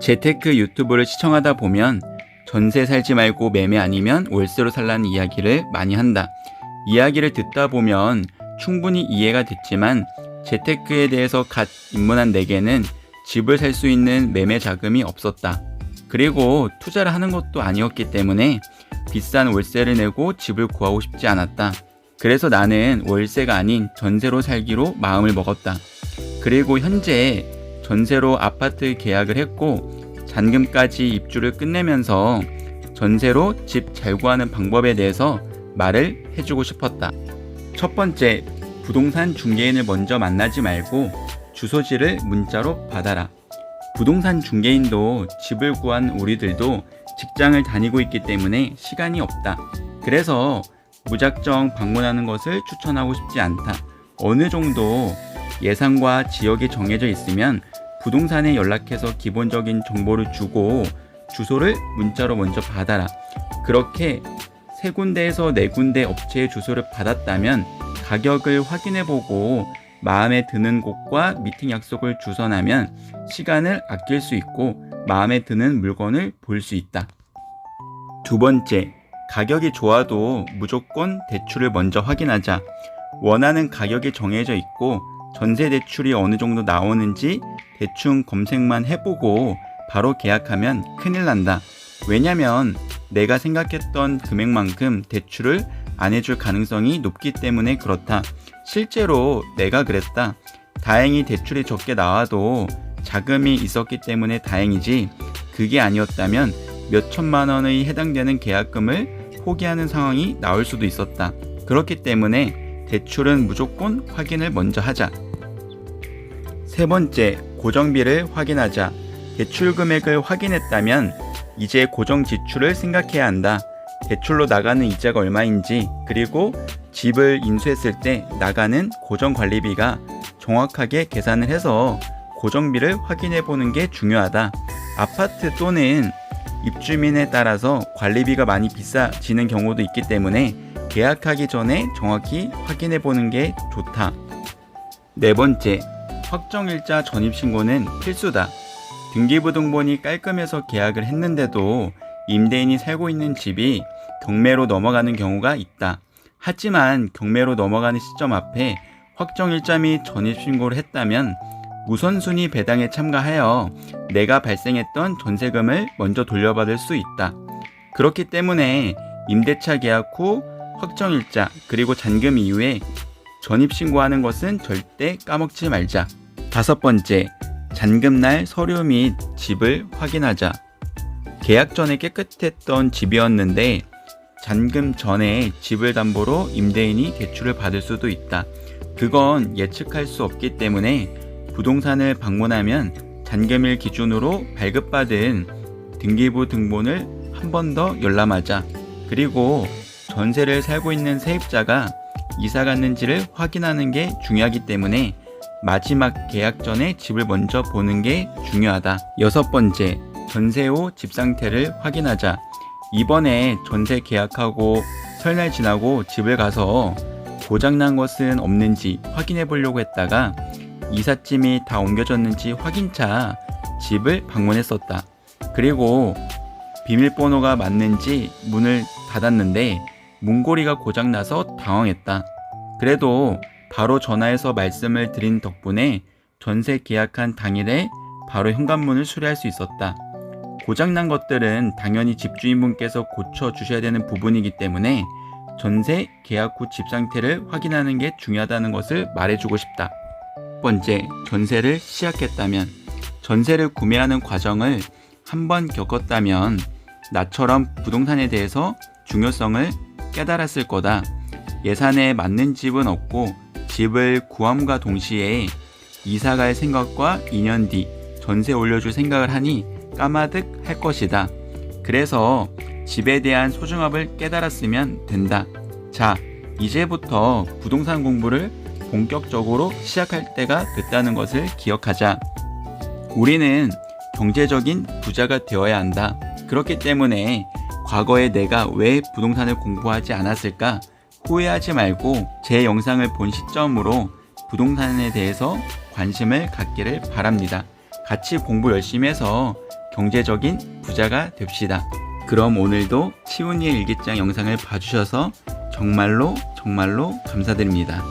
재테크 유튜브를 시청하다 보면 전세 살지 말고 매매 아니면 월세로 살라는 이야기를 많이 한다. 이야기를 듣다 보면 충분히 이해가 됐지만 재테크에 대해서 갓 입문한 내게는 집을 살 수 있는 매매 자금이 없었다. 그리고 투자를 하는 것도 아니었기 때문에 비싼 월세를 내고 집을 구하고 싶지 않았다. 그래서 나는 월세가 아닌 전세로 살기로 마음을 먹었다. 그리고 현재 전세로 아파트 계약을 했고 잔금까지 입주를 끝내면서 전세로 집 잘 구하는 방법에 대해서 말을 해주고 싶었다. 첫 번째, 부동산 중개인을 먼저 만나지 말고 주소지를 문자로 받아라. 부동산 중개인도 집을 구한 우리들도 직장을 다니고 있기 때문에 시간이 없다. 그래서 무작정 방문하는 것을 추천하고 싶지 않다. 어느 정도 예산과 지역이 정해져 있으면 부동산에 연락해서 기본적인 정보를 주고 주소를 문자로 먼저 받아라. 그렇게 3군데에서 4군데 업체의 주소를 받았다면 가격을 확인해보고 마음에 드는 곳과 미팅 약속을 주선하면 시간을 아낄 수 있고 마음에 드는 물건을 볼 수 있다. 두 번째, 가격이 좋아도 무조건 대출을 먼저 확인하자. 원하는 가격이 정해져 있고 전세 대출이 어느 정도 나오는지 대충 검색만 해보고 바로 계약하면 큰일 난다. 왜냐면 내가 생각했던 금액만큼 대출을 안 해줄 가능성이 높기 때문에 그렇다. 실제로 내가 그랬다. 다행히 대출이 적게 나와도 자금이 있었기 때문에 다행이지, 그게 아니었다면 몇 천만 원의 해당되는 계약금을 포기하는 상황이 나올 수도 있었다. 그렇기 때문에 대출은 무조건 확인을 먼저 하자. 세 번째, 고정비를 확인하자. 대출 금액을 확인했다면 이제 고정 지출을 생각해야 한다. 대출로 나가는 이자가 얼마인지, 그리고 집을 인수했을 때 나가는 고정 관리비가 정확하게 계산을 해서 고정비를 확인해 보는 게 중요하다. 아파트 또는 입주민에 따라서 관리비가 많이 비싸지는 경우도 있기 때문에 계약하기 전에 정확히 확인해 보는 게 좋다. 네 번째, 확정일자 전입신고는 필수다. 등기부등본이 깔끔해서 계약을 했는데도 임대인이 살고 있는 집이 경매로 넘어가는 경우가 있다. 하지만 경매로 넘어가는 시점 앞에 확정일자 및 전입신고를 했다면 우선순위 배당에 참가하여 내가 발생했던 전세금을 먼저 돌려받을 수 있다. 그렇기 때문에 임대차 계약 후 확정일자 그리고 잔금 이후에 전입신고하는 것은 절대 까먹지 말자. 다섯 번째, 잔금날 서류 및 집을 확인하자. 계약 전에 깨끗했던 집이었는데 잔금 전에 집을 담보로 임대인이 대출을 받을 수도 있다. 그건 예측할 수 없기 때문에 부동산을 방문하면 잔금일 기준으로 발급받은 등기부 등본을 한 번 더 열람하자. 그리고 전세를 살고 있는 세입자가 이사 갔는지를 확인하는 게 중요하기 때문에 마지막 계약 전에 집을 먼저 보는 게 중요하다. 여섯 번째, 전세 후 집 상태를 확인하자. 이번에 전세 계약하고 설날 지나고 집을 가서 고장난 것은 없는지 확인해 보려고 했다가 이삿짐이 다 옮겨졌는지 확인차 집을 방문했었다. 그리고 비밀번호가 맞는지 문을 닫았는데 문고리가 고장나서 당황했다. 그래도 바로 전화해서 말씀을 드린 덕분에 전세 계약한 당일에 바로 현관문을 수리할 수 있었다. 고장난 것들은 당연히 집주인분께서 고쳐주셔야 되는 부분이기 때문에 전세 계약 후 집 상태를 확인하는 게 중요하다는 것을 말해주고 싶다. 첫 번째, 전세를 시작했다면, 전세를 구매하는 과정을 한번 겪었다면 나처럼 부동산에 대해서 중요성을 깨달았을 거다. 예산에 맞는 집은 없고 집을 구함과 동시에 이사갈 생각과 2년 뒤 전세 올려줄 생각을 하니 까마득 할 것이다. 그래서 집에 대한 소중함을 깨달았으면 된다. 자, 이제부터 부동산 공부를 본격적으로 시작할 때가 됐다는 것을 기억하자. 우리는 경제적인 부자가 되어야 한다. 그렇기 때문에 과거에 내가 왜 부동산을 공부하지 않았을까 후회하지 말고 제 영상을 본 시점으로 부동산에 대해서 관심을 갖기를 바랍니다. 같이 공부 열심히 해서 경제적인 부자가 됩시다. 그럼 오늘도 치훈이의 일기장 영상을 봐주셔서 정말로 감사드립니다.